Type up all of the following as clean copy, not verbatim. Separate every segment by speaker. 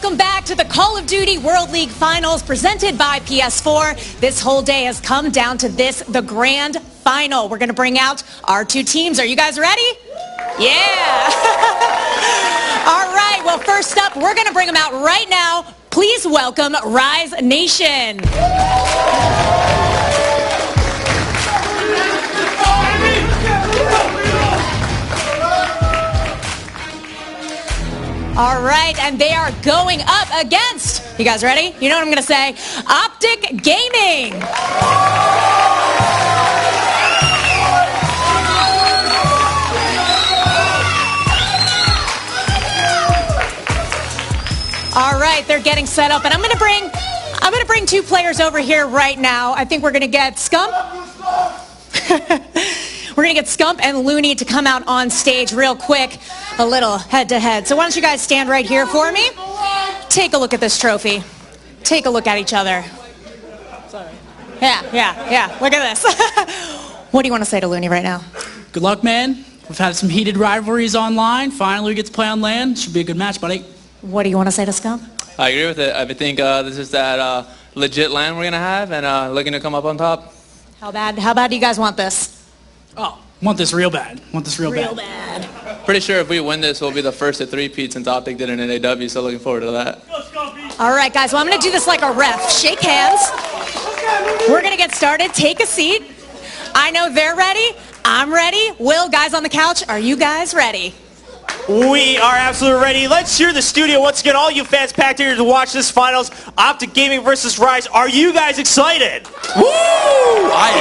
Speaker 1: welcome back to the Call of Duty World League Finals presented by PS4. This whole day has come down to this, the grand final. We're going to bring out our two teams. Are you guys ready? Yeah. All right, well, first up, we're going to bring them out right now. Please welcome Rise Nation. All right, and they are going up against, you guys ready? You know what I'm going to say, Optic Gaming. All right, they're getting set up, and I'm going to bring two players over here right now. I think we're going to get Scump. We're going to get Scump and Looney to come out on stage real quick, a little head-to-head. So why don't you guys stand right here for me? Take a look at this trophy. Take a look at each other. Sorry. Yeah. Look at this. What do you want to say to Looney right now?
Speaker 2: Good luck, man. We've had some heated rivalries online. Finally, we get to play on land. Should be a good match, buddy.
Speaker 1: What do you want to say to Scump?
Speaker 3: I agree with it. I think this is that legit land we're going to have and looking to come up on top.
Speaker 1: How bad do you guys want this?
Speaker 2: Oh, want this real bad. Real
Speaker 1: bad.
Speaker 3: Pretty sure if we win this, we'll be the first to three-peat since Optic did an NAW, so looking forward to that.
Speaker 1: All right, guys, well, I'm going to do this like a ref. Shake hands. We're going to get started. Take a seat. I know they're ready. I'm ready. Will, guys on the couch, are you guys ready?
Speaker 4: We are absolutely ready. Let's hear the studio once again. All you fans packed here to watch this finals. Optic Gaming versus Rise. Are you guys excited? Woo! I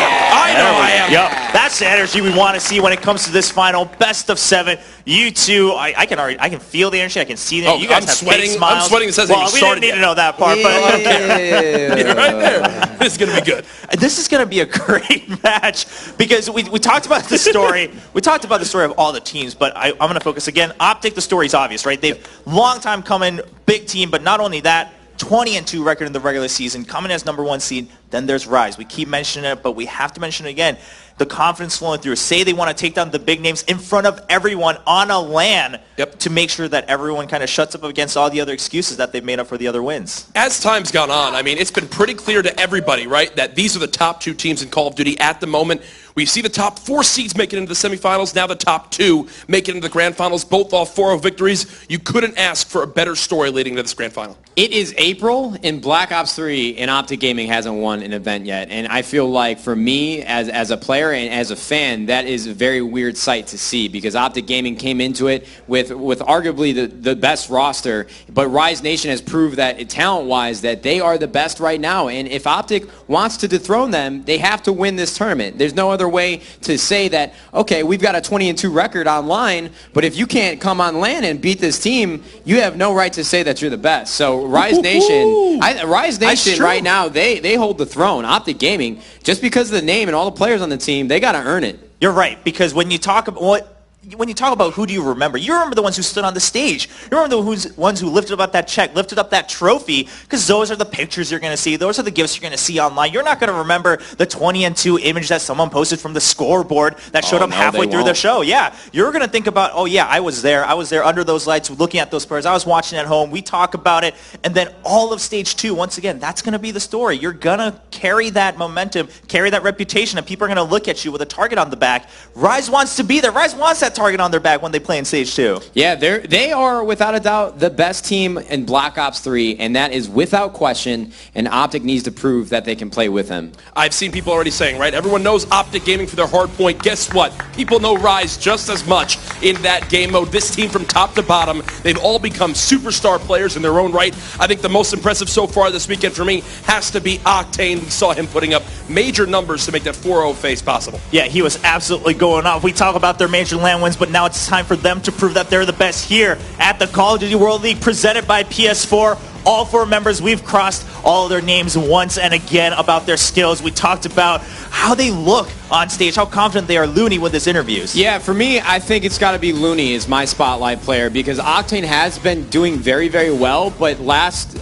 Speaker 4: am. Yep. That's the energy we want to see when it comes to this final. Best of 7. You two, I can feel the energy. I can see that. You guys have big smiles.
Speaker 5: I'm sweating. It says
Speaker 4: well, we didn't need to know that part, but
Speaker 5: You're right there. This is going to be good.
Speaker 4: This is going to be a great match because we talked about the story. We talked about the story of all the teams, but I'm going to focus again. Optic, the story's obvious, right? They've long time coming, big team, but not only that, 20-2 record in the regular season, coming as #1 seed. Then there's Rise. We keep mentioning it, but we have to mention it again. The confidence flowing through. Say they want to take down the big names in front of everyone on a LAN to make sure that everyone kind of shuts up against all the other excuses that they've made up for the other wins.
Speaker 5: As time's gone on, I mean, it's been pretty clear to everybody, right, that these are the top 2 teams in Call of Duty at the moment. We see the top 4 seeds make it into the semifinals. Now the top 2 make it into the grand finals, both off 4-0 victories. You couldn't ask for a better story leading to this grand final.
Speaker 6: It is April, and Black Ops 3 and Optic Gaming hasn't won an event yet. And I feel like for me, as a player and as a fan, that is a very weird sight to see because Optic Gaming came into it with arguably the best roster. But Rise Nation has proved that talent-wise that they are the best right now. And if Optic wants to dethrone them, they have to win this tournament. There's no other way to say that, okay, we've got a 20-2 record online, but if you can't come on LAN and beat this team, you have no right to say that you're the best. So Rise Nation, right now, they hold the throne. Optic Gaming, just because of the name and all the players on the team, they got to earn it.
Speaker 4: You're right, because when you talk about who do you remember the ones who stood on the stage. You remember the ones who lifted up that check, lifted up that trophy, because those are the pictures you're going to see. Those are the gifts you're going to see online. You're not going to remember the 20-2 image that someone posted from the scoreboard that showed up halfway through the show. Yeah, you're going to think about, oh yeah, I was there under those lights looking at those players. I was watching at home. We talk about it. And then all of stage 2, once again, that's going to be the story. You're going to carry that momentum, carry that reputation, and people are going to look at you with a target on the back. Rise wants to be there. Rise wants that target on their back when they play in stage 2.
Speaker 6: Yeah, they are without a doubt the best team in Black Ops 3, and that is without question, and Optic needs to prove that they can play with them.
Speaker 5: I've seen people already saying, right, everyone knows Optic Gaming for their Hardpoint. Guess what? People know Rise just as much in that game mode. This team from top to bottom, they've all become superstar players in their own right. I think the most impressive so far this weekend for me has to be Octane. We saw him putting up major numbers to make that 4-0 face possible.
Speaker 4: Yeah, he was absolutely going off. We talk about their major LAN wins, but now it's time for them to prove that they're the best here at the Call of Duty World League presented by PS4. All 4 members, we've crossed all their names once and again about their skills. We talked about how they look on stage, how confident they are. Looney with his interviews.
Speaker 6: Yeah, for me, I think it's got to be Looney as my spotlight player because Octane has been doing very, very well, but last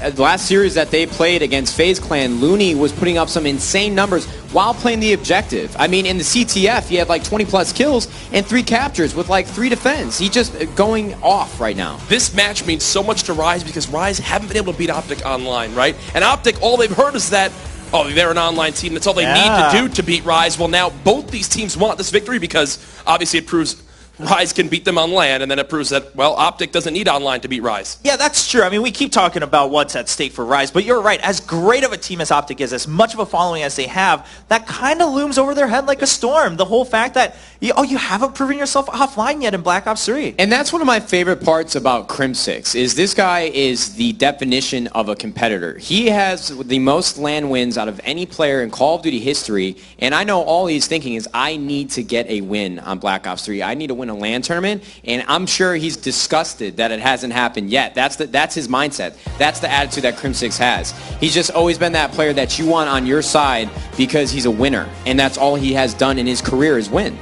Speaker 6: series that they played against FaZe Clan, Looney was putting up some insane numbers while playing the objective. I mean, in the CTF, he had like 20-plus kills and 3 captures with like 3 defends. He's just going off right now.
Speaker 5: This match means so much to Rise because Rise haven't been able to beat Optic online, right? And Optic, all they've heard is that, oh, they're an online team. That's all they need to do to beat Rise. Well, now both these teams want this victory because obviously it proves Rise can beat them on LAN, and then it proves that, well, Optic doesn't need online to beat Rise.
Speaker 4: Yeah, that's true. I mean, we keep talking about what's at stake for Rise, but you're right. As great of a team as Optic is, as much of a following as they have, that kind of looms over their head like a storm. The whole fact that, you haven't proven yourself offline yet in Black Ops 3.
Speaker 6: And that's one of my favorite parts about Crim6, is this guy is the definition of a competitor. He has the most LAN wins out of any player in Call of Duty history, and I know all he's thinking is, I need to get a win on Black Ops 3. I need to win a LAN tournament, and I'm sure he's disgusted that it hasn't happened yet. That's his mindset. That's the attitude that Crim6 has. He's just always been that player that you want on your side because he's a winner, and that's all he has done in his career is win.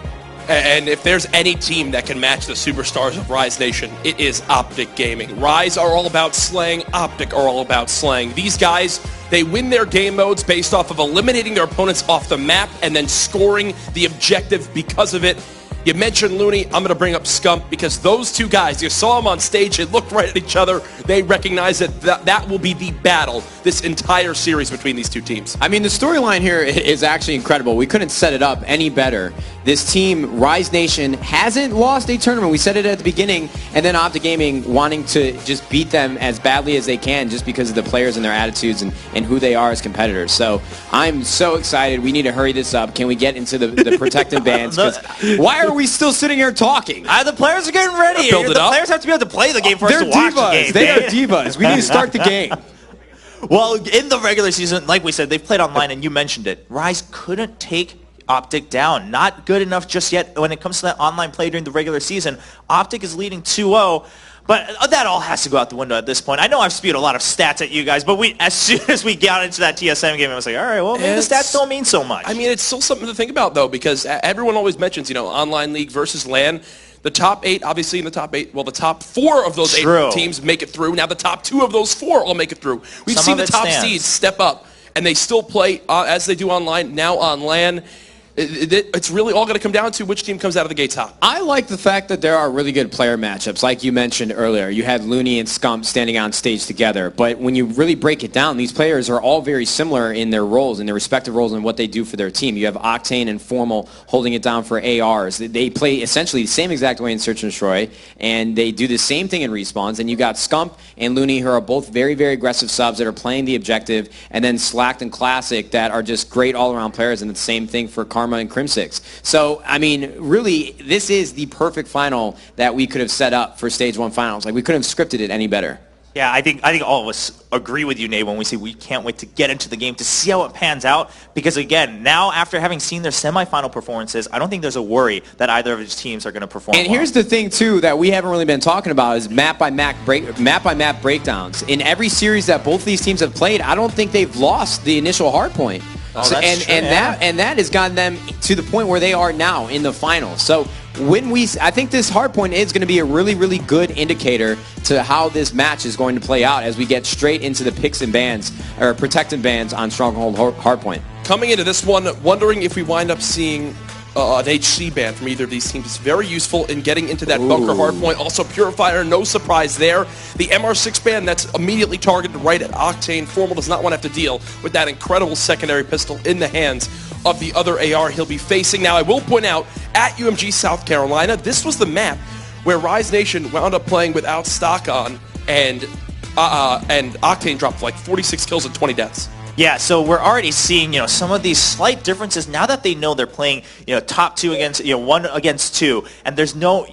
Speaker 5: And if there's any team that can match the superstars of Rise Nation, it is Optic Gaming. Rise are all about slaying. Optic are all about slaying. These guys, they win their game modes based off of eliminating their opponents off the map and then scoring the objective because of it. You mentioned Looney. I'm going to bring up Scump because those two guys, you saw them on stage. They looked right at each other. They recognized that will be the battle this entire series between these two teams.
Speaker 6: I mean, the storyline here is actually incredible. We couldn't set it up any better. This team, Rise Nation, hasn't lost a tournament. We said it at the beginning, and then Optic Gaming wanting to just beat them as badly as they can just because of the players and their attitudes and who they are as competitors. So I'm so excited. We need to hurry this up. Can we get into the protective bans? Why are we still sitting here talking?
Speaker 4: The players are getting ready.
Speaker 5: Build it up.
Speaker 4: Players have to be able to play the game for us
Speaker 6: They're
Speaker 4: to watch the
Speaker 6: divas.
Speaker 4: game.
Speaker 6: They are divas. We need to start the game.
Speaker 4: Well, in the regular season, like we said, they've played online, and you mentioned it. Rise couldn't take Optic down. Not good enough just yet when it comes to that online play during the regular season. Optic is leading 2-0. But that all has to go out the window at this point. I know I've spewed a lot of stats at you guys, but as soon as we got into that TSM game, I was like, all right, well, maybe the stats don't mean so much.
Speaker 5: I mean, it's still something to think about, though, because everyone always mentions, online league versus LAN. The top 8, obviously in the top 8, well, the top 4 of those 8 teams make it through. Now the top 2 of those 4 all make it through. We've seen the top seeds step up, and they still play as they do online, now on LAN. It's really all going to come down to which team comes out of the gates hot.
Speaker 6: I like the fact that there are really good player matchups. Like you mentioned earlier, you had Looney and Scump standing on stage together. But when you really break it down, these players are all very similar in their roles, in their respective roles, and what they do for their team. You have Octane and Formal holding it down for ARs. They play essentially the same exact way in Search and Destroy, and they do the same thing in respawns. And you got Scump and Looney, who are both very, very aggressive subs that are playing the objective, and then Slacked and Classic that are just great all-around players, and the same thing for Karma and Crim6. So, I mean, really, this is the perfect final that we could have set up for Stage 1 finals. Like, we couldn't have scripted it any better.
Speaker 4: Yeah, I think all of us agree with you, Nate, when we say we can't wait to get into the game to see how it pans out. Because, again, now after having seen their semifinal performances, I don't think there's a worry that either of these teams are going to perform
Speaker 6: And
Speaker 4: well.
Speaker 6: here's the thing, too, that we haven't really been talking about is map-by-map breakdowns. In every series that both of these teams have played, I don't think they've lost the initial hardpoint. That has gotten them to the point where they are now in the finals. So I think this hardpoint is going to be a really, really good indicator to how this match is going to play out as we get straight into the picks and bans or protective bans on Stronghold hardpoint.
Speaker 5: Coming into this one, wondering if we wind up seeing an HC ban from either of these teams. It's very useful in getting into that bunker hardpoint. Also, Purifier, no surprise there. The MR6 ban, that's immediately targeted right at Octane. Formal does not want to have to deal with that incredible secondary pistol in the hands of the other AR he'll be facing. Now, I will point out, at UMG South Carolina, this was the map where Rise Nation wound up playing without stock on, and Octane dropped like 46 kills and 20 deaths.
Speaker 4: Yeah, so we're already seeing, some of these slight differences now that they know they're playing, top 2 against, 1 against 2, and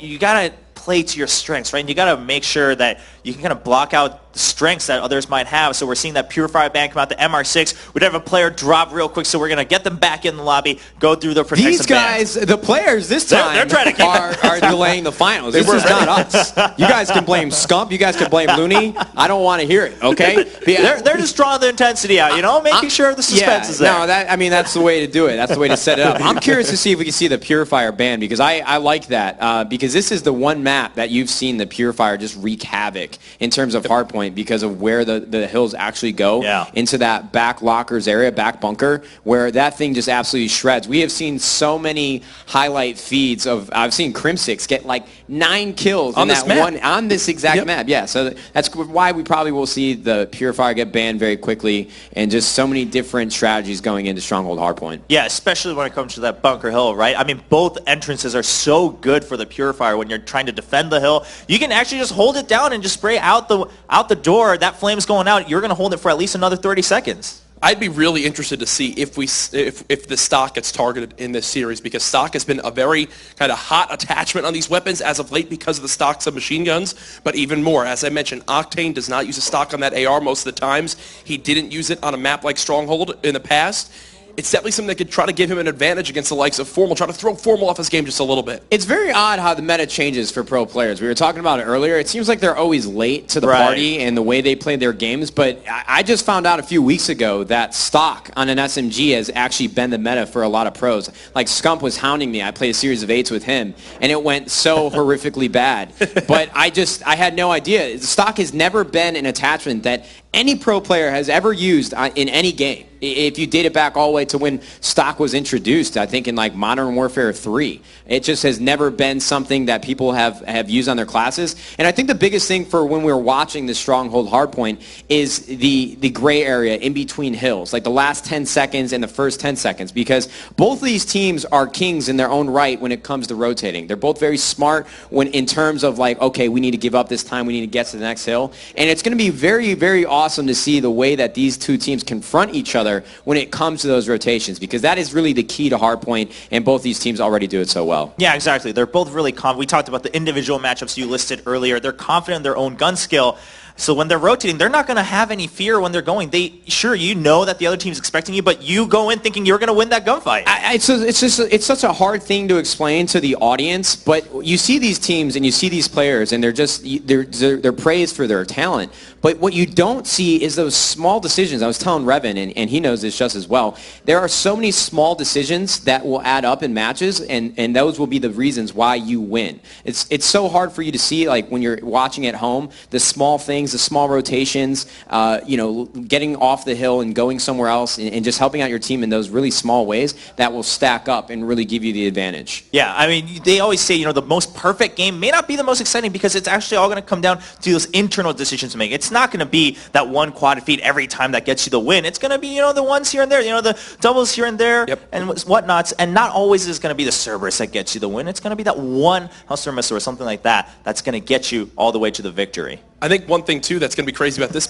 Speaker 4: you gotta play to your strengths, right? And you gotta make sure that you can kind of block out the strengths that others might have. So we're seeing that Purifier ban come out, the MR6. We'd have a player drop real quick, so we're going to get them back in the lobby, go through the protection.
Speaker 6: These guys, the players this time,
Speaker 4: they're trying to
Speaker 6: are delaying the finals. This is not us. You guys can blame Scump. You guys can blame Looney. I don't want to hear it, okay?
Speaker 4: They're just drawing the intensity out, making sure the suspense is there.
Speaker 6: No, that's the way to do it. That's the way to set it up. I'm curious to see if we can see the Purifier ban, because I like that, because this is the one map that you've seen the Purifier just wreak havoc in terms of hardpoint. Hardpoint because of where the hills actually go into that back lockers area, back bunker, where that thing just absolutely shreds. We have seen so many highlight feeds of, I've seen Crimsix get like 9 kills on that one, on this exact map. Yeah, so that's why we probably will see the Purifier get banned very quickly, and just so many different strategies going into Stronghold Hardpoint.
Speaker 4: Yeah, especially when it comes to that bunker hill, right? I mean, both entrances are so good for the Purifier when you're trying to defend the hill. You can actually just hold it down and just spray out the door. That flame's going out. You're going to hold it for at least another 30 seconds.
Speaker 5: I'd be really interested to see if the stock gets targeted in this series, because stock has been a very kind of hot attachment on these weapons as of late because of the stock submachine guns, but even more. As I mentioned, Octane does not use a stock on that AR most of the times. He didn't use it on a map like Stronghold in the past. It's definitely something that could try to give him an advantage against the likes of Formal, try to throw Formal off his game just a little bit.
Speaker 6: It's very odd how the meta changes for pro players. We were talking about it earlier. It seems like they're always late to the party and the way they play their games, but I just found out a few weeks ago that stock on an SMG has actually been the meta for a lot of pros. Like Scump was hounding me. I played a series of 8s with him, and it went so horrifically bad. But I had no idea. Stock has never been an attachment that any pro player has ever used in any game. If you date it back all the way to when stock was introduced, I think in like Modern Warfare 3, it just has never been something that people have used on their classes. And I think the biggest thing for when we were watching the Stronghold Hardpoint is the gray area in between hills, like the last 10 seconds and the first 10 seconds, because both of these teams are kings in their own right when it comes to rotating. They're both very smart in terms of like, okay, we need to give up this time, we need to get to the next hill. And it's going to be very, very awesome to see the way that these two teams confront each other when it comes to those rotations, because that is really the key to Hardpoint, and both these teams already do it so well.
Speaker 4: Yeah, exactly. They're both really confident. We talked about the individual matchups you listed earlier. They're confident in their own gun skill. So when they're rotating, they're not going to have any fear when they're going. Sure, you know that the other team's expecting you, but you go in thinking you're going to win that gunfight.
Speaker 6: It's such a hard thing to explain to the audience, but you see these teams and you see these players, and they're praised for their talent. But what you don't see is those small decisions. I was telling Revan, and he knows this just as well. There are so many small decisions that will add up in matches, and those will be the reasons why you win. It's so hard for you to see, like when you're watching at home, the small things, the small rotations, getting off the hill and going somewhere else, and just helping out your team in those really small ways that will stack up and really give you the advantage.
Speaker 4: Yeah, I mean, they always say, the most perfect game may not be the most exciting, because it's actually all going to come down to those internal decisions to make. It's not going to be that one quad feed every time that gets you the win. It's going to be, the ones here and there, the doubles here and there, and whatnots, and not always is going to be the Cerberus that gets you the win. It's going to be that one Hustler Missile or something like that that's going to get you all the way to the victory.
Speaker 5: I think one thing, too, that's going to be crazy about this...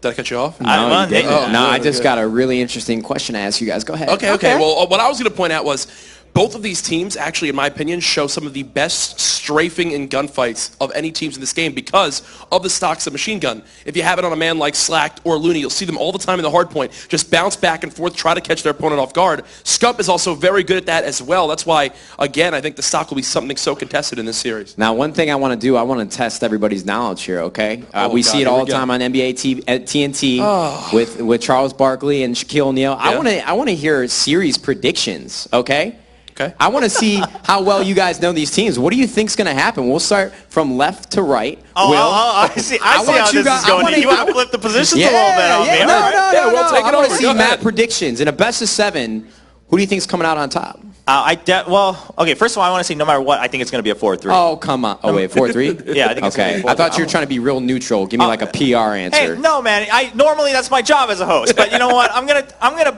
Speaker 5: Did I cut you off?
Speaker 6: No, I just got a really interesting question to ask you guys. Go ahead.
Speaker 5: Okay. Well, what I was going to point out was both of these teams, actually, in my opinion, show some of the best strafing and gunfights of any teams in this game because of the stock submachine gun. If you have it on a man like Slacked or Looney, you'll see them all the time in the hardpoint. Just bounce back and forth, try to catch their opponent off guard. Scump is also very good at that as well. That's why, again, I think the stock will be something so contested in this series.
Speaker 6: Now, one thing I want to do, I want to test everybody's knowledge here, okay? We see it all the time on NBA TNT with Charles Barkley and Shaquille O'Neal. Yeah. I want to hear series predictions, okay?
Speaker 5: Okay.
Speaker 6: I want to see how well you guys know these teams. What do you think's going to happen? We'll start from left to right.
Speaker 4: I see how this is going. You want to flip the positions a little bit on me.
Speaker 6: No.
Speaker 5: We'll take it
Speaker 6: I want to
Speaker 5: over.
Speaker 6: see map predictions. In a best of 7, who do you think's coming out on top?
Speaker 4: Okay, first of all, I want to say no matter what, I think it's going to be a 4-3.
Speaker 6: Oh, come on. Oh, wait, 4-3?
Speaker 4: Yeah, I think it's going to be 4-3.
Speaker 6: I thought you were trying to be real neutral. Give me like a PR answer.
Speaker 4: Hey, no, man. Normally that's my job as a host, but you know what? I'm gonna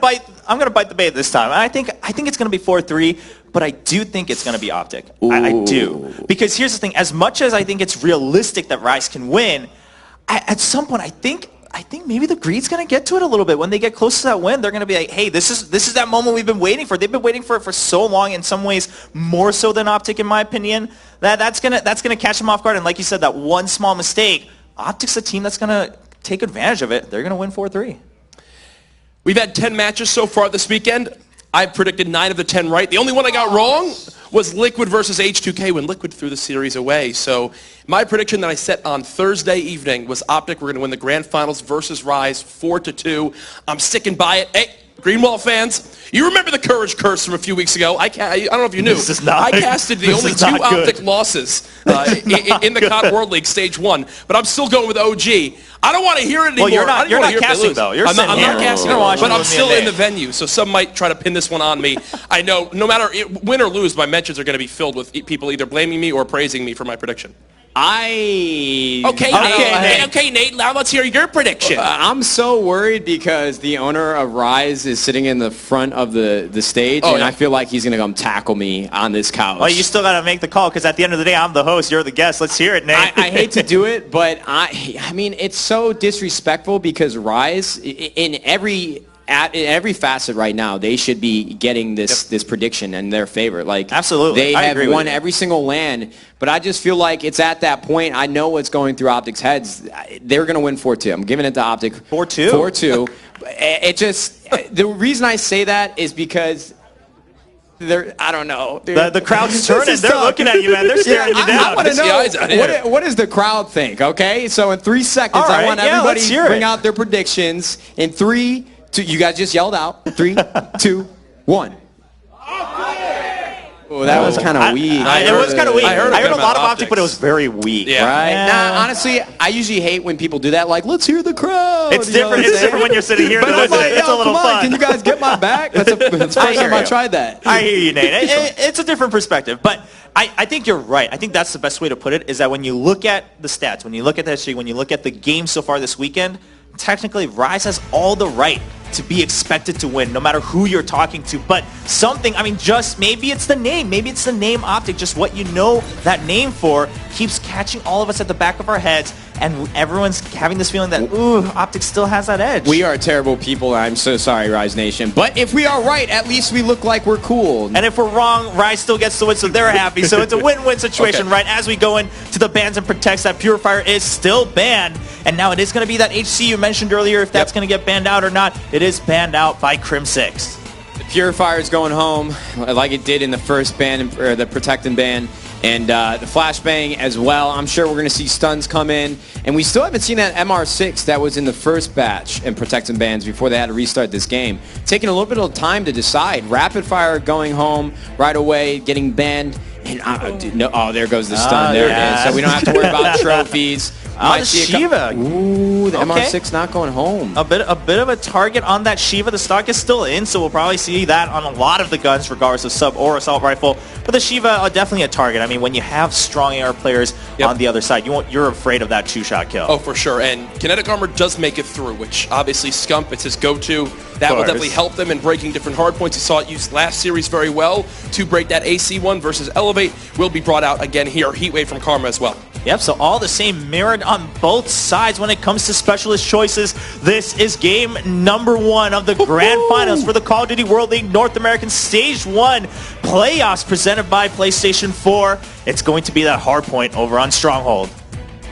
Speaker 4: bite the bait this time. I think it's going to be 4-3, but I do think it's going to be Optic. I do, because here's the thing: as much as I think it's realistic that Rise can win, at some point I think maybe the greed's going to get to it a little bit. When they get close to that win, they're going to be like, hey, this is that moment we've been waiting for. They've been waiting for it for so long, in some ways more so than Optic, in my opinion. That's going to catch them off guard. And like you said, that one small mistake, Optic's a team that's going to take advantage of it. They're going to win 4-3.
Speaker 5: We've had 10 matches so far this weekend. I've predicted 9 of the 10 right. The only one I got wrong was Liquid versus H2K when Liquid threw the series away. So my prediction that I set on Thursday evening was Optic. We're going to win the Grand Finals versus Rise 4-2. I'm sticking by it. Hey, Greenwall fans, you remember the Courage Curse from a few weeks ago. I don't know if you knew.
Speaker 4: This is not-
Speaker 5: I casted the
Speaker 4: this
Speaker 5: only
Speaker 4: is
Speaker 5: 2
Speaker 4: not good.
Speaker 5: Optic losses in the COD World League Stage 1, but I'm still going with OG. I don't want to hear it anymore.
Speaker 4: Well, you're not-
Speaker 5: I don't
Speaker 4: you're
Speaker 5: wanna
Speaker 4: not
Speaker 5: hear if they
Speaker 4: casting,
Speaker 5: lose.
Speaker 4: though. You're
Speaker 5: I'm not
Speaker 4: sitting here.
Speaker 5: casting,
Speaker 4: You're watching
Speaker 5: but I'm
Speaker 4: with me
Speaker 5: still
Speaker 4: and
Speaker 5: in the
Speaker 4: Dave.
Speaker 5: venue, so some might try to pin this one on me. I know no matter win or lose, my mentions are going to be filled with people either blaming me or praising me for my prediction. Okay, Nate, now let's hear your prediction.
Speaker 6: I'm so worried because the owner of Rise is sitting in the front of the stage,
Speaker 5: Oh,
Speaker 6: and
Speaker 5: yeah.
Speaker 6: I feel like he's going to come tackle me on this couch.
Speaker 4: Well, you still got to make the call because at the end of the day, I'm the host. You're the guest. Let's hear it, Nate.
Speaker 6: I hate to do it, but I mean, it's so disrespectful because Rise, in every facet right now, they should be getting this prediction in their favor. Like,
Speaker 4: Absolutely.
Speaker 6: they
Speaker 4: I
Speaker 6: have
Speaker 4: agree with
Speaker 6: won
Speaker 4: you.
Speaker 6: every single LAN, but I just feel like it's at that point. I know what's going through Optic's heads. They're going to win 4-2. I'm giving it to Optic.
Speaker 4: 4-2?
Speaker 6: 4-2. It just, the reason I say that is because I don't know. Dude.
Speaker 4: The crowd's turning.
Speaker 6: is
Speaker 4: They're
Speaker 6: tough.
Speaker 4: looking at you, man. They're staring you
Speaker 6: I
Speaker 4: down.
Speaker 6: want to
Speaker 5: The eyes out here.
Speaker 6: know what does the crowd think, okay? So in 3 seconds,
Speaker 4: All right,
Speaker 6: I want
Speaker 4: yeah,
Speaker 6: everybody
Speaker 4: let's hear
Speaker 6: to bring
Speaker 4: it.
Speaker 6: out their predictions. In 3, 2, you guys just yelled out. 3, 2, 1. Oh, that was kind of weak.
Speaker 4: It was kind of weak.
Speaker 5: I heard
Speaker 4: a
Speaker 5: about
Speaker 4: lot of Optic,
Speaker 5: Optics.
Speaker 4: but it was very weak.
Speaker 5: Yeah.
Speaker 6: Right?
Speaker 4: Yeah.
Speaker 6: Nah, honestly, I usually hate when people do that. Like, let's hear the crowd.
Speaker 4: It's
Speaker 6: you know what
Speaker 4: different.
Speaker 6: I'm
Speaker 4: It's
Speaker 6: saying?
Speaker 4: different when you're sitting here.
Speaker 6: But
Speaker 4: to
Speaker 6: I'm
Speaker 4: listen.
Speaker 6: like,
Speaker 4: It's a
Speaker 6: yo,
Speaker 4: little
Speaker 6: come
Speaker 4: fun.
Speaker 6: on, can you guys get my back? That's the first time I
Speaker 4: you.
Speaker 6: tried that.
Speaker 4: I hear you, Nate. It's a different perspective, but I think you're right. I think that's the best way to put it, is that when you look at the stats, when you look at the history, when you look at the game so far this weekend, technically Rise has all the right to be expected to win, no matter who you're talking to. But something, I mean, just maybe it's the name. Maybe it's the name Optic. Just what you know that name for keeps catching all of us at the back of our heads, and everyone's having this feeling that, ooh, Optic still has that edge.
Speaker 6: We are terrible people. I'm so sorry, Rise Nation. But if we are right, at least we look like we're cool.
Speaker 4: And if we're wrong, Rise still gets the win, so they're happy. So it's a win-win situation, right? As we go into the bans and protects, that Purifier is still banned. And now it is going to be that HC you mentioned earlier, if that's going to get banned out or not. It is banned out by Crim 6.
Speaker 6: The Purifier is going home like it did in the first ban, or the Protect and ban. And the flashbang as well. I'm sure we're going to see stuns come in. And we still haven't seen that MR6 that was in the first batch in Protect and bans before they had to restart this game. Taking a little bit of time to decide. Rapid Fire going home right away, getting banned. And there goes the stun. There it is. So we don't have to worry about trophies.
Speaker 4: The Shiva.
Speaker 6: Ooh, the
Speaker 4: Okay.
Speaker 6: MR6 not going home.
Speaker 4: A bit of a target on that Shiva. The stock is still in, so we'll probably see that on a lot of the guns, regardless of sub or assault rifle. But the Shiva are definitely a target. I mean, when you have strong AR players on the other side, you're afraid of that two-shot kill.
Speaker 5: Oh, for sure. And Kinetic Armor does make it through, which obviously Scump, it's his go-to. That will definitely help them in breaking different hardpoints. You saw it used last series very well to break that AC1 versus Elevate. Will be brought out again here. Heatwave from Karma as well.
Speaker 4: Yep, so all the same mirrored on both sides when it comes to specialist choices. This is game number 1 of the Grand Finals for the Call of Duty World League North American Stage 1 playoffs presented by PlayStation 4. It's going to be that Hardpoint over on Stronghold.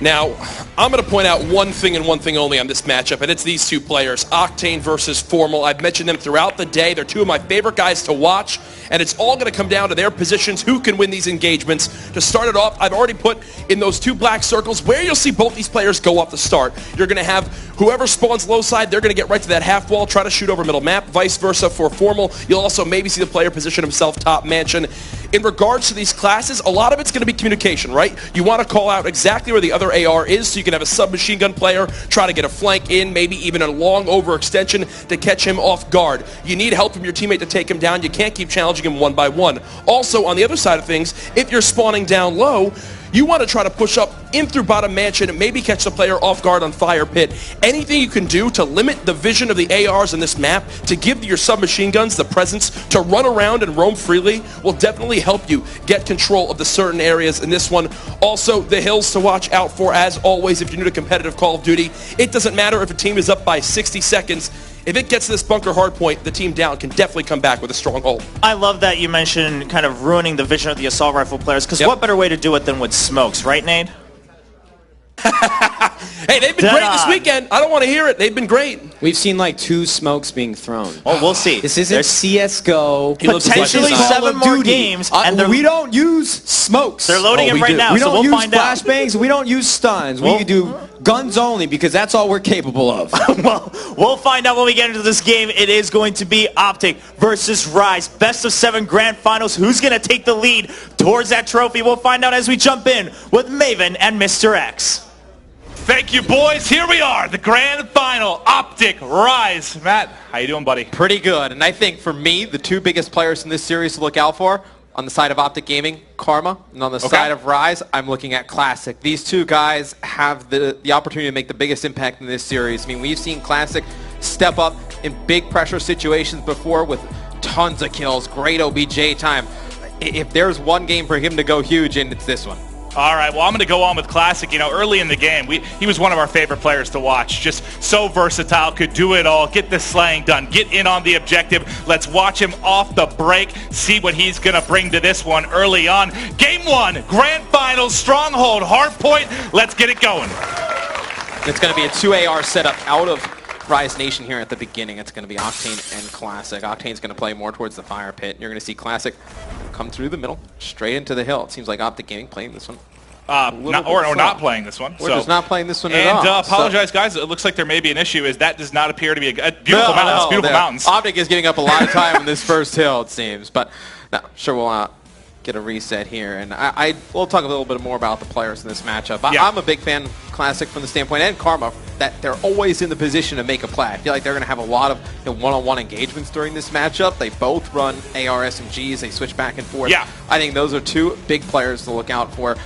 Speaker 5: Now, I'm going to point out one thing and one thing only on this matchup, and it's these two players, Octane versus Formal. I've mentioned them throughout the day. They're two of my favorite guys to watch, and it's all going to come down to their positions, who can win these engagements. To start it off, I've already put in those 2 black circles where you'll see both these players go off the start. You're going to have whoever spawns low side, they're going to get right to that half wall, try to shoot over middle map, vice versa for Formal. You'll also maybe see the player position himself top mansion. In regards to these classes, a lot of it's going to be communication, right? You want to call out exactly where the other AR is, so you can have a submachine gun player try to get a flank in, maybe even a long overextension to catch him off guard. You need help from your teammate to take him down. You can't keep challenging him one by one. Also, on the other side of things, if you're spawning down low, you want to try to push up in through bottom mansion and maybe catch the player off guard on fire pit. Anything you can do to limit the vision of the ARs in this map, to give your submachine guns the presence to run around and roam freely, will definitely help you get control of the certain areas in this one. Also, the hills to watch out for, as always, if you're new to competitive Call of Duty. It doesn't matter if a team is up by 60 seconds. If it gets to this bunker hardpoint, the team down can definitely come back with a stronghold.
Speaker 4: I love that you mentioned kind of ruining the vision of the assault rifle players, because what better way to do it than with smokes, right, Nate?
Speaker 5: Hey, they've been great this weekend. I don't want to hear it. They've been great.
Speaker 6: We've seen like 2 smokes being thrown.
Speaker 4: Oh, we'll see.
Speaker 6: This isn't CSGO.
Speaker 4: Potentially 7 more games.
Speaker 6: And we don't use smokes.
Speaker 4: They're loading them right now,
Speaker 6: We
Speaker 4: so
Speaker 6: don't
Speaker 4: we'll
Speaker 6: use
Speaker 4: find out.
Speaker 6: flashbangs. We don't use stuns. We do guns only because that's all we're capable of.
Speaker 4: Well, we'll find out when we get into this game. It is going to be Optic versus Rise. Best of 7 grand finals. Who's going to take the lead towards that trophy? We'll find out as we jump in with Maven and Mr. X.
Speaker 7: Thank you, boys. Here we are, the grand final. Optic, Rise. Matt, how you doing, buddy?
Speaker 8: Pretty good. And I think for me, the 2 biggest players in this series to look out for, on the side of Optic Gaming, Karma, and on the side of Rise, I'm looking at Classic. These 2 guys have the opportunity to make the biggest impact in this series. I mean, we've seen Classic step up in big pressure situations before with tons of kills, great OBJ time. If there's one game for him to go huge in, it's this one.
Speaker 7: All right, well, I'm going to go on with Classic. You know, early in the game, he was one of our favorite players to watch. Just so versatile, could do it all, get the slaying done, get in on the objective. Let's watch him off the break, see what he's going to bring to this one early on. Game 1, grand finals, Stronghold, Hardpoint. Let's get it going.
Speaker 8: It's going to be a 2 AR setup out of Rise Nation here at the beginning. It's going to be Octane and Classic. Octane's going to play more towards the fire pit. You're going to see Classic come through the middle, straight into the hill. It seems like Optic Gaming playing this one.
Speaker 7: Or not playing this one.
Speaker 8: We're just not playing this one at all.
Speaker 7: And apologize, guys. It looks like there may be an issue. That does not appear to be a beautiful mountains. Beautiful mountains.
Speaker 8: Optic is giving up a lot of time on this first hill, it seems. But no, sure we'll get a reset here. And we'll talk a little bit more about the players in this matchup. I'm a big fan of Classic from the standpoint, and Karma, that they're always in the position to make a play. I feel like they're going to have a lot of one-on-one engagements during this matchup. They both run AR SMGs. They switch back and forth.
Speaker 7: Yeah.
Speaker 8: I think those are 2 big players to look out for.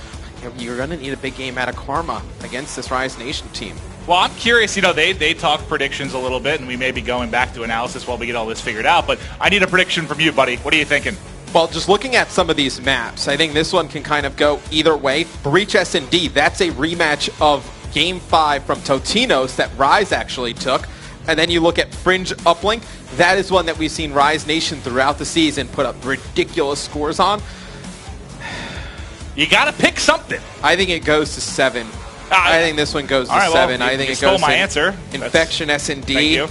Speaker 8: You're going to need a big game out of Karma against this Rise Nation team.
Speaker 7: Well, I'm curious. You know, they talk predictions a little bit, and we may be going back to analysis while we get all this figured out. But I need a prediction from you, buddy. What are you thinking?
Speaker 8: Well, just looking at some of these maps, I think this one can kind of go either way. Breach S&D, that's a rematch of Game 5 from Totinos that Rise actually took. And then you look at Fringe Uplink. That is one that we've seen Rise Nation throughout the season put up ridiculous scores on.
Speaker 7: You got to pick something.
Speaker 8: I think it goes to 7. I think this one goes to 7.
Speaker 7: Well,
Speaker 8: I think it
Speaker 7: stole
Speaker 8: goes
Speaker 7: my
Speaker 8: to
Speaker 7: answer.
Speaker 8: Infection S&D.
Speaker 7: Thank you.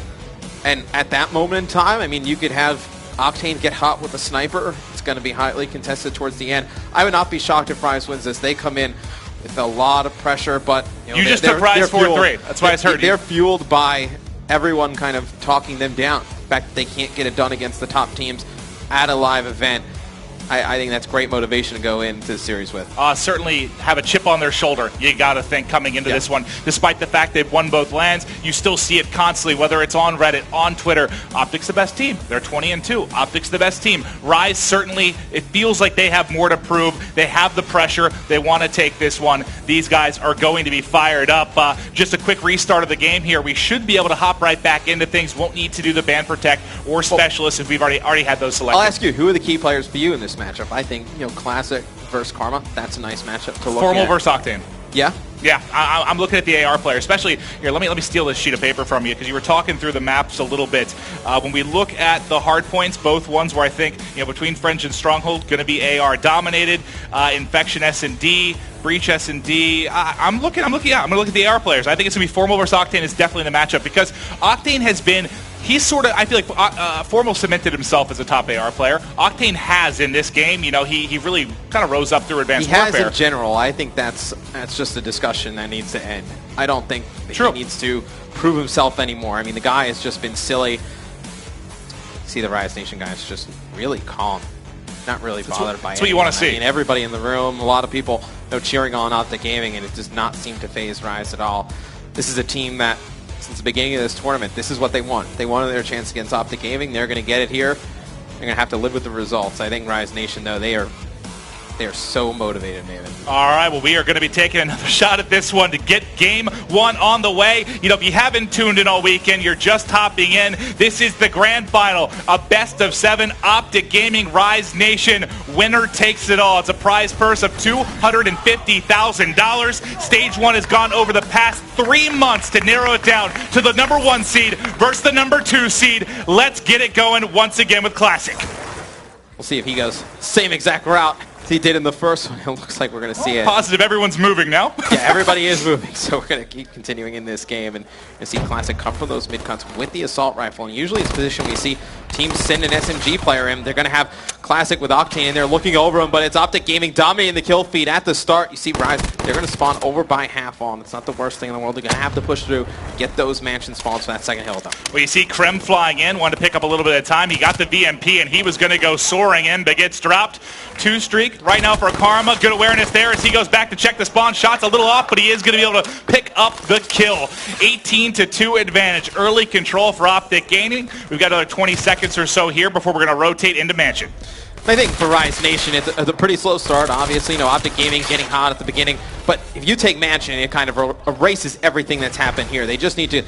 Speaker 8: And at that moment in time, I mean, you could have Octane get hot with a sniper. It's going to be highly contested towards the end. I would not be shocked if Rise wins this. They come in with a lot of pressure, but
Speaker 7: you just took Rise 4-3. That's why I heard you.
Speaker 8: They're fueled by everyone kind of talking them down. The fact that they can't get it done against the top teams at a live event. I think that's great motivation to go into the series with.
Speaker 7: Certainly have a chip on their shoulder, you got to think, coming into this one. Despite the fact they've won both lands, you still see it constantly, whether it's on Reddit, on Twitter. Optic's the best team. They're 20-2. Optic's the best team. Rise, certainly, it feels like they have more to prove. They have the pressure. They want to take this one. These guys are going to be fired up. Just a quick restart of the game here. We should be able to hop right back into things. Won't need to do the ban protect or specialists if we've already had those selected.
Speaker 8: I'll ask you, who are the key players for you in this matchup? I think, Classic versus Karma, that's a nice matchup to look at.
Speaker 7: Formal versus Octane.
Speaker 8: Yeah?
Speaker 7: Yeah, I'm looking at the AR player, especially here. Let me steal this sheet of paper from you because you were talking through the maps a little bit. When we look at the hard points, both ones where I think between Fringe and Stronghold, going to be AR dominated. Infection S&D, Breach S&D. I'm going to look at the AR players. I think it's going to be Formal versus Octane is definitely the matchup because Octane has been. He's sort of, I feel like Formal cemented himself as a top AR player. Octane has in this game, he really kind of rose up through Advanced Warfare.
Speaker 8: He has in general. I think that's just a discussion that needs to end. I don't think he needs to prove himself anymore. I mean, the guy has just been silly. See, the Rise Nation guy is just really calm. Not really bothered by it.
Speaker 7: That's what you want to see.
Speaker 8: I mean, everybody in the room, a lot of people cheering on Optic Gaming, and it does not seem to phase Rise at all. This is a team that, since the beginning of this tournament, this is what they want. They wanted their chance against Optic Gaming. They're going to get it here. They're going to have to live with the results. I think Rise Nation, though, they are so motivated, Maven.
Speaker 7: All right, well, we are going to be taking another shot at this one to get Game 1 on the way. If you haven't tuned in all weekend, you're just hopping in. This is the grand final, a best of 7 Optic Gaming Rise Nation. Winner takes it all. It's a prize purse of $250,000. Stage 1 has gone over the past 3 months to narrow it down to the number 1 seed versus the number 2 seed. Let's get it going once again with Classic.
Speaker 8: We'll see if he goes same exact route. he did in the first one. It looks like we're going to see it.
Speaker 7: Positive everyone's moving now.
Speaker 8: Yeah, everybody is moving, so we're going to keep continuing in this game. And you see Classic come from those mid-cuts with the assault rifle. And usually it's a position we see teams send an SMG player in. They're going to have Classic with Octane in there looking over him, but it's Optic Gaming dominating the kill feed at the start. You see Rise, they're going to spawn over by half on. It's not the worst thing in the world. They're going to have to push through, get those mansion spawns for that second hill, though.
Speaker 7: Well, you see Krem flying in, wanted to pick up a little bit of time. He got the VMP, and he was going to go soaring in, but gets dropped. 2 streak right now for Karma. Good awareness there as he goes back to check the spawn. Shot's a little off, but he is going to be able to pick up the kill. 18-2 advantage. Early control for Optic Gaming. We've got another 20 seconds or so here before we're going to rotate into Mansion.
Speaker 8: I think for Rise Nation, it's a pretty slow start. Obviously, Optic Gaming getting hot at the beginning. But if you take Mansion, it kind of erases everything that's happened here. They just need to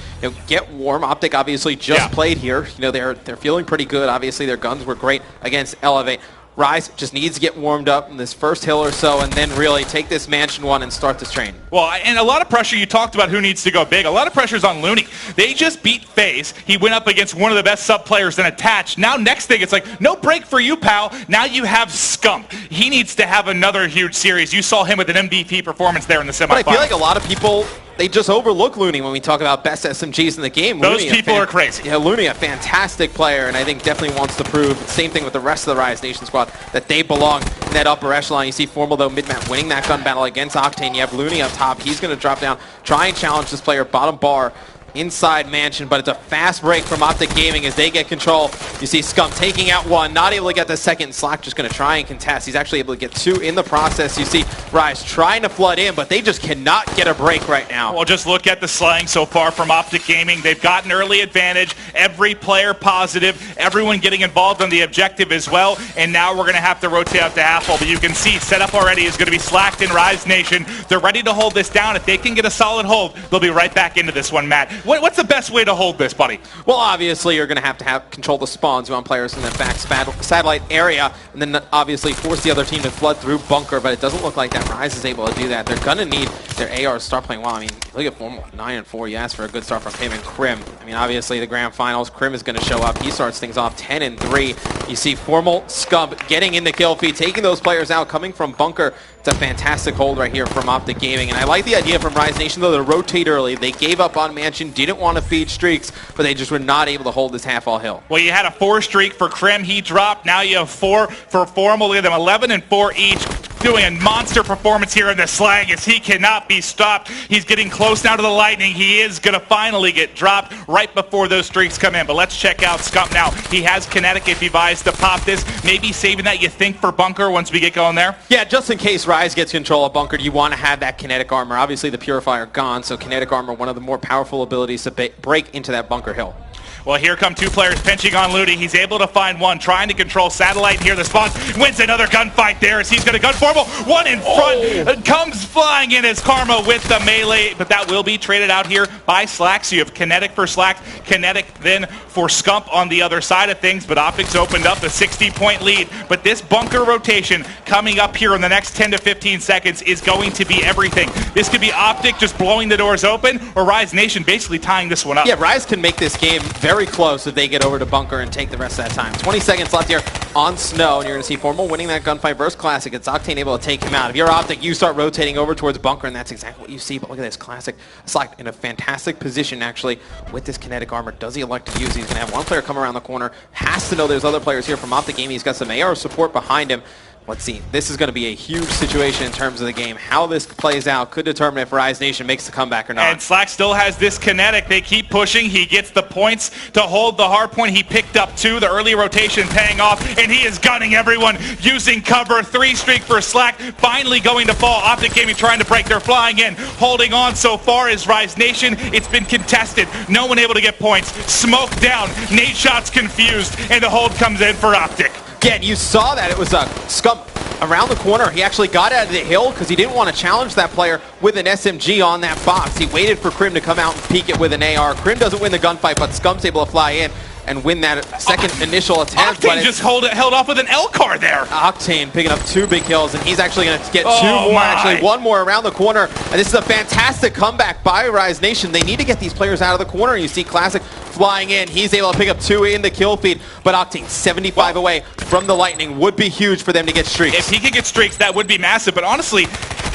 Speaker 8: get warm. Optic obviously just played here. They're feeling pretty good. Obviously, their guns were great against Elevate. Rise just needs to get warmed up in this first hill or so and then really take this Mansion one and start this train.
Speaker 7: Well, and a lot of pressure, you talked about who needs to go big. A lot of pressure is on Looney. They just beat FaZe. He went up against one of the best sub players and attached. Now next thing, it's like, no break for you, pal. Now you have Scump. He needs to have another huge series. You saw him with an MVP performance there in the semifinals.
Speaker 8: But I feel like a lot of people, they just overlook Looney when we talk about best SMGs in the game.
Speaker 7: Those people are crazy.
Speaker 8: Yeah, Looney, a fantastic player, and I think definitely wants to prove, same thing with the rest of the Rise Nation squad, that they belong in that upper echelon. You see Formal, though, mid-map winning that gun battle against Octane. You have Looney up top. He's going to drop down, try and challenge this player, bottom bar, inside Mansion, but it's a fast break from Optic Gaming as they get control. You see Scump taking out one, not able to get the second. Slack just going to try and contest. He's actually able to get 2 in the process. You see Rise trying to flood in, but they just cannot get a break right now.
Speaker 7: Well, just look at the slang so far from Optic Gaming. They've got an early advantage. Every player positive. Everyone getting involved on the objective as well. And now we're going to have to rotate out to half wall. But you can see setup already is going to be slacked in Rise Nation. They're ready to hold this down. If they can get a solid hold, they'll be right back into this one, Matt. What's the best way to hold this, buddy?
Speaker 8: Well, obviously, you're going to have control the spawns. You want players in the back satellite area, and then obviously force the other team to flood through bunker, but it doesn't look like that Rise is able to do that. They're going to need their AR to start playing well. I mean, look at Formal, 9-4. You asked for a good start from him and Krim. I mean, obviously, the grand finals, Krim is going to show up. He starts things off 10-3. You see Formal, Scump getting in the kill feed, taking those players out, coming from bunker. It's a fantastic hold right here from Optic Gaming, and I like the idea from Rise Nation, though, to rotate early. They gave up on Mansion, didn't want to feed streaks, but they just were not able to hold this half-all hill.
Speaker 7: Well, you had a 4 streak for Krim. He dropped. Now you have 4 for Formal. Look at them, 11-4 each. Doing a monster performance here in the slang as he cannot be stopped. He's getting close now to the lightning. He is going to finally get dropped right before those streaks come in. But let's check out Scump now. He has kinetic if he buys to pop this. Maybe saving that, you think, for bunker once we get going there?
Speaker 8: Yeah, just in case Rise gets control of bunker, you want to have that kinetic armor. Obviously, the Purifier gone, so kinetic armor, one of the more powerful abilities to break into that bunker hill.
Speaker 7: Well, here come 2 players pinching on Looney. He's able to find one, trying to control satellite here. The spawn wins another gunfight there as he's going to gun Formal. One in front, comes flying in as Karma with the melee, but that will be traded out here by Slack. So you have kinetic for Slack, kinetic then for Scump on the other side of things, but Optic's opened up a 60-point lead. But this bunker rotation coming up here in the next 10 to 15 seconds is going to be everything. This could be Optic just blowing the doors open, or Rise Nation basically tying this one up.
Speaker 8: Yeah, Rise can make this game very close if they get over to bunker and take the rest of that time. 20 seconds left here on Snow, and you're going to see Formal winning that gunfight versus Classic. It's Octane able to take him out. If you're Optic, you start rotating over towards bunker, and that's exactly what you see. But look at this, Classic. Slack in a fantastic position, actually, with this kinetic armor. Does he elect to use it? He's going to have one player come around the corner. Has to know there's other players here from Optic Gaming. He's got some AR support behind him. Let's see. This is going to be a huge situation in terms of the game. How this plays out could determine if Rise Nation makes the comeback or not.
Speaker 7: And Slack still has this kinetic. They keep pushing. He gets the points to hold the hardpoint. He picked up 2. The early rotation paying off, and he is gunning everyone using cover. 3 streak for Slack. Finally going to fall. Optic Gaming trying to break. They're flying in. Holding on so far is Rise Nation. It's been contested. No one able to get points. Smoke down. Nade shots confused, and the hold comes in for Optic.
Speaker 8: Again, you saw that it was a Scump around the corner. He actually got out of the hill because he didn't want to challenge that player with an SMG on that box. He waited for Krim to come out and peek it with an AR. Krim doesn't win the gunfight, but Scump's able to fly in. and win that second initial attempt.
Speaker 7: Octane just held off with an L car there.
Speaker 8: Octane picking up 2 big kills, and he's actually going to get 2
Speaker 7: Oh,
Speaker 8: more,
Speaker 7: my.
Speaker 8: actually 1 more around the corner. And this is a fantastic comeback by Rise Nation. They need to get these players out of the corner. You see Classic flying in. He's able to pick up 2 in the kill feed, but Octane 75 away from the Lightning would be huge for them to get streaks.
Speaker 7: If he could get streaks, that would be massive. But honestly,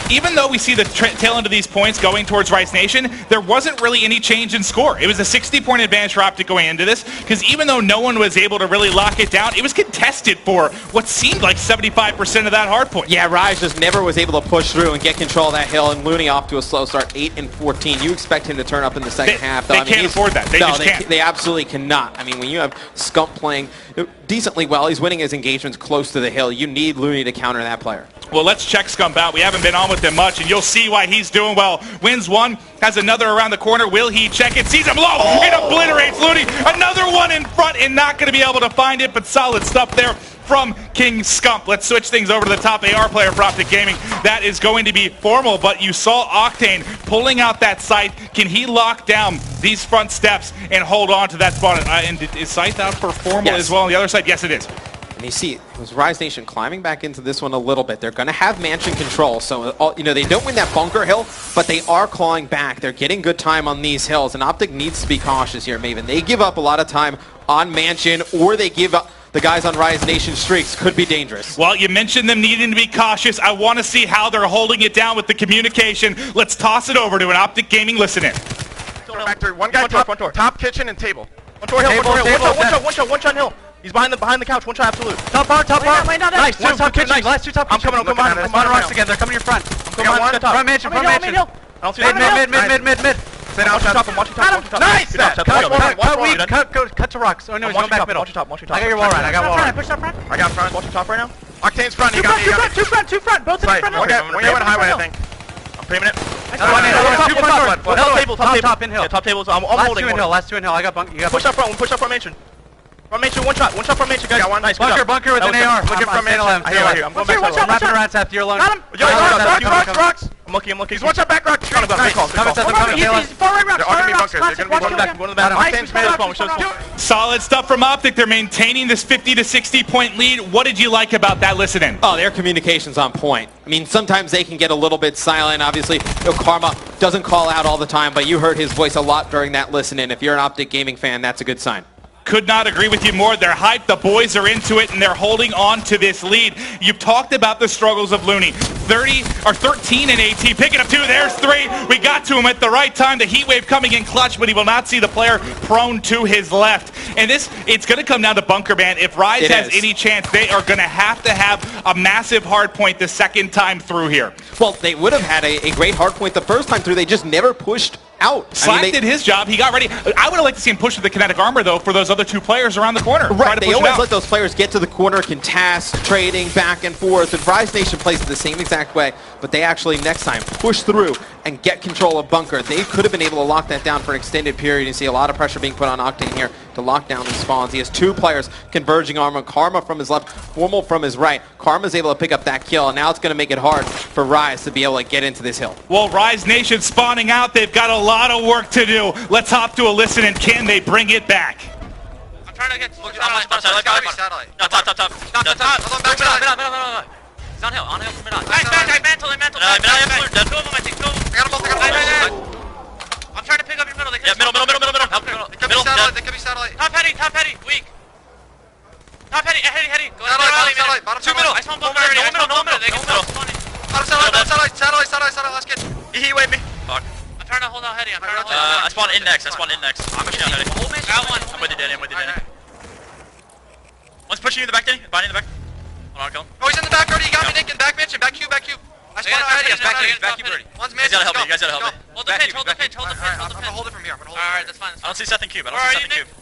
Speaker 7: even though we see the tail end of these points going towards Rise Nation, there wasn't really any change in score. It was a 60-point advantage for Optic going into this, because even though no one was able to really lock it down, it was contested for what seemed like 75% of that hard point.
Speaker 8: Yeah, Rise just never was able to push through and get control of that hill, and Looney off to a slow start, 8 and 14. You expect him to turn up in the second half.
Speaker 7: They can't afford that. They just can't.
Speaker 8: They absolutely cannot. I mean, when you have Scump playing decently well, he's winning his engagements close to the hill. You need Looney to counter that player.
Speaker 7: Well, let's check Scump out. We haven't been on with him much, and you'll see why he's doing well. Wins 1, has another around the corner. Will he check it? Sees him low and obliterates Looney. Another one in front and not going to be able to find it, but solid stuff there from King Scump. Let's switch things over to the top AR player for Optic Gaming. That is going to be Formal, but you saw Octane pulling out that sight. Can he lock down these front steps and hold on to that spot? And is sight out for Formal as well on the other side? Yes, it is.
Speaker 8: And you see, it was Rise Nation climbing back into this one a little bit. They're going to have mansion control, so they don't win that bunker hill, but they are clawing back. They're getting good time on these hills, and Optic needs to be cautious here, Maven. They give up a lot of time on mansion, or they give up the guys on Rise Nation streaks. Could be dangerous.
Speaker 7: Well, you mentioned them needing to be cautious. I want to see how they're holding it down with the communication. Let's toss it over to an Optic Gaming listen-in.
Speaker 9: Factory, one guy front door. Top kitchen and table. One door hill, one shot hill. He's behind the couch, one shot absolute.
Speaker 10: Top bar. Nice,
Speaker 9: One top kitchen,
Speaker 10: nice. Last 2 top kitchen.
Speaker 9: I'm coming on rocks again, they're coming to your front. I'm coming on top.
Speaker 10: Front mansion.
Speaker 9: I don't see
Speaker 10: Mid.
Speaker 9: Stay down, watch your top.
Speaker 10: Nice!
Speaker 9: Cut
Speaker 10: Cut to rocks. Oh no, he's going back middle.
Speaker 9: Watch your top.
Speaker 10: I got your wall right. I got wall right.
Speaker 9: I got front, watch your top right now. Octane's front,
Speaker 10: Two front. Both in the front.
Speaker 9: One guy went highway, I think. I'm framing it.
Speaker 10: Top in hill.
Speaker 9: Top table, I'm holding.
Speaker 10: Last two in hill. I got bunker.
Speaker 9: Push up front mansion. Front mansion, one shot front mansion, guys. Got one, nice.
Speaker 10: Bunker with an AR.
Speaker 9: Looking front mansion. I hear you. I'm going back.
Speaker 10: I'm wrapping around after you're alone.
Speaker 9: Got him. Rocks. I'm looking. He's one shot back rock. Coming.
Speaker 7: Solid stuff from Optic. They're maintaining this 50 to 60 point lead. What did you like about that listen-in?
Speaker 8: Oh, their communication's on point. I mean, sometimes they can get a little bit silent. Obviously, Karma doesn't call out all the time, but you heard his voice a lot during that listen-in. If you're an Optic Gaming fan, that's a good sign.
Speaker 7: Could not agree with you more. They're hyped. The boys are into it, and they're holding on to this lead. You've talked about the struggles of Looney. 13 in AT, picking up 2. There's 3. We got to him at the right time. The heat wave coming in clutch, but he will not see the player prone to his left. And it's going to come down to bunker ban. If Rise has any chance, they are going to have a massive hard point the second time through here.
Speaker 8: Well, they would have had a great hard point the first time through. They just never pushed out.
Speaker 7: Slack did his job. He got ready. I would have liked to see him push with the kinetic armor, though, for those other 2 players around the corner.
Speaker 8: Right, they always let those players get to the corner, contest, trading back and forth. And Rise Nation plays it the same exact way, but they actually next time push through and get control of bunker. They could have been able to lock that down for an extended period. You see a lot of pressure being put on Octane here to lock down these spawns. He has 2 players converging armor. Karma from his left, Formal from his right. Karma's able to pick up that kill, and now it's going to make it hard for Rise to be able to get into this hill.
Speaker 7: Well, Rise Nation spawning out. They've got a lot of work to do. Let's hop to a listen, and can they bring it back?
Speaker 11: I'm trying to get satellite. No, top. Middle. He's on hill from mid on. Nice, mantle. There's 2 of them, I think. I got them both. I'm trying to pick up your middle. Yeah, middle. They could be satellite. Top heady, weak. Top heady. Go satellite. Bottom 2 middle. I spawned both already. No middle. They can still spawn in. Satellite, last kid. He heat waved me. Fuck. I'm trying to hold out heady. I spawned index. I'm pushing out heady. Got one. I'm with you, Danny. One's pushing you in the back, Danny. Binding in the back. Hold on, kill him. Oh, he's in the back already. He got me, Nick. In back mansion. Back cube. I spawned out heady. Back cube already. One's mansion. You guys gotta help me. Hold the pinch. I'm gonna hold it from here. Alright, that's fine. I don't see Seth in cube.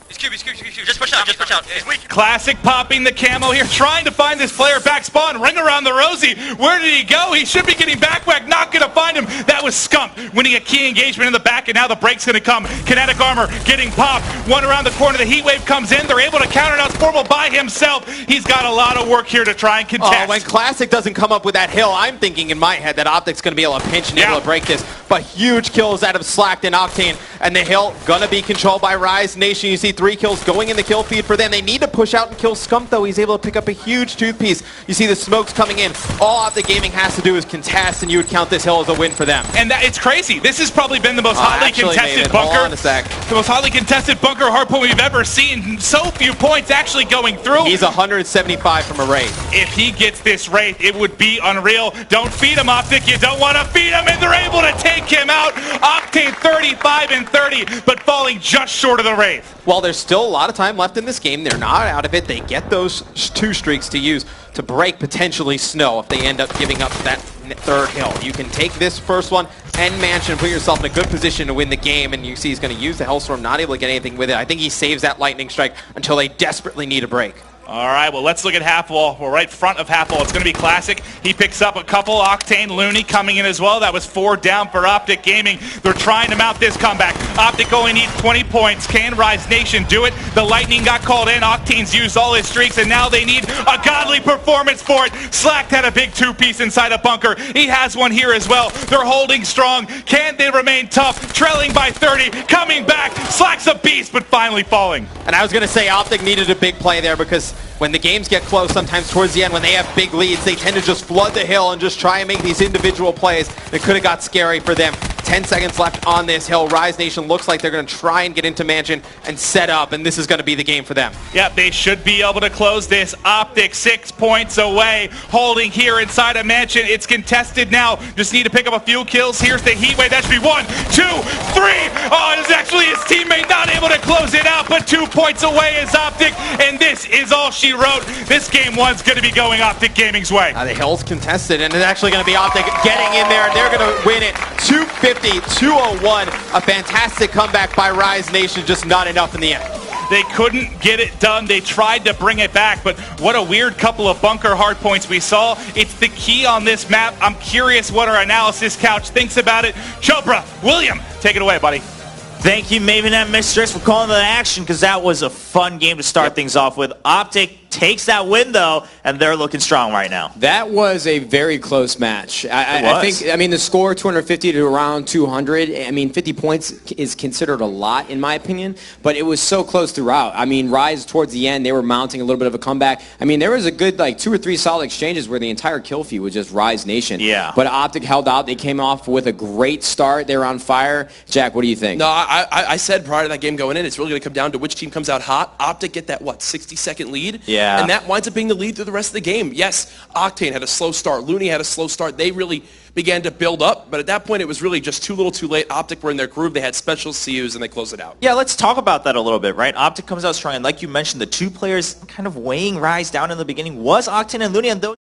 Speaker 11: He's cube. Just push out. He's weak.
Speaker 7: Classic popping the camo here, trying to find this player back spawn. Ring around the rosy. Where did he go? He should be getting back. Not going to find him. That was Scump winning a key engagement in the back, and now the break's going to come. Kinetic armor getting popped. One around the corner. The heat wave comes in. They're able to counter. Now it's Formal by himself. He's got a lot of work here to try and contest.
Speaker 8: Oh, when Classic doesn't come up with that hill, I'm thinking in my head that Optic's going to be able to pinch and able to break this. But huge kills out of Slacked and Octane, and the hill going to be controlled by Rise Nation. You see 3 kills going in the kill feed for them. They need to push out and kill Scump, though. He's able to pick up a huge toothpiece. You see the smokes coming in. All Optic Gaming has to do is contest, and you would count this hill as a win for them.
Speaker 7: And it's crazy. This has probably been the most hotly contested
Speaker 8: Hold
Speaker 7: bunker.
Speaker 8: on a sec.
Speaker 7: The most hotly contested bunker hardpoint we've ever seen. So few points actually going through.
Speaker 8: He's 175 from a Wraith.
Speaker 7: If he gets this Wraith, it would be unreal. Don't feed him, Optic. You don't want to feed him, and they're able to take him out. Octane 35 and 30, but falling just short of the Wraith.
Speaker 8: While there's still a lot of time left in this game, they're not out of it. They get those 2 streaks to use to break potentially Snow if they end up giving up that 3rd hill. You can take this first one and Mansion and put yourself in a good position to win the game, and you see he's going to use the Hellstorm, not able to get anything with it. I think he saves that Lightning Strike until they desperately need a break.
Speaker 7: All right, well, let's look at half wall. We're right front of half wall. It's going to be Classic. He picks up a couple. Octane, Looney coming in as well. That was 4 down for Optic Gaming. They're trying to mount this comeback. Optic only needs 20 points. Can Rise Nation do it? The Lightning got called in. Octane's used all his streaks, and now they need a godly performance for it. Slack had a big 2-piece inside a bunker. He has one here as well. They're holding strong. Can they remain tough? Trailing by 30. Coming back. Slack's a beast, but finally falling.
Speaker 8: And I was going to say Optic needed a big play there, because when the games get close, sometimes towards the end, when they have big leads, they tend to just flood the hill and just try and make these individual plays. It could have got scary for them. 10 seconds left on this hill. Rise Nation looks like they're going to try and get into Mansion and set up, and this is going to be the game for them.
Speaker 7: Yep, they should be able to close this. Optic 6 points away, holding here inside a Mansion. It's contested now. Just need to pick up a few kills. Here's the heat wave. That should be 1, 2, 3. Oh, it's actually his teammate not able to close it out, but 2 points away is Optic, and this is all she wrote. This game 1's going to be going Optic Gaming's way.
Speaker 8: The hill's contested, and it's actually going to be Optic getting in there, and they're going to win it 250-201. A fantastic comeback by Rise Nation, just not enough in the end.
Speaker 7: They couldn't get it done. They tried to bring it back, but what a weird couple of bunker hardpoints we saw. It's the key on this map. I'm curious what our analysis couch thinks about it. Chopra, William, take it away, buddy.
Speaker 4: Thank you, Maven and Mistress, for calling the action, because that was a fun game to start things off with. Optic takes that win, though, and they're looking strong right now.
Speaker 6: That was a very close match. I think, the score 250 to around 200. 50 points is considered a lot, in my opinion, but it was so close throughout. Rise towards the end, they were mounting a little bit of a comeback. There was a good 2 or 3 solid exchanges where the entire kill feed was just Rise Nation.
Speaker 4: Yeah.
Speaker 6: But Optic held out. They came off with a great start. They were on fire. Jack, what do you think?
Speaker 5: No, I said prior to that game going in, it's really going to come down to which team comes out hot. Optic get that, 60-second lead?
Speaker 4: Yeah.
Speaker 5: And that winds up being the lead through the rest of the game. Yes, Octane had a slow start. Looney had a slow start. They really began to build up, but at that point it was really just too little too late. Optic were in their groove. They had special CUs, and they closed it out.
Speaker 4: Yeah, let's talk about that a little bit, right? Optic comes out strong, and like you mentioned, the 2 players kind of weighing Rise down in the beginning was Octane and Looney, and those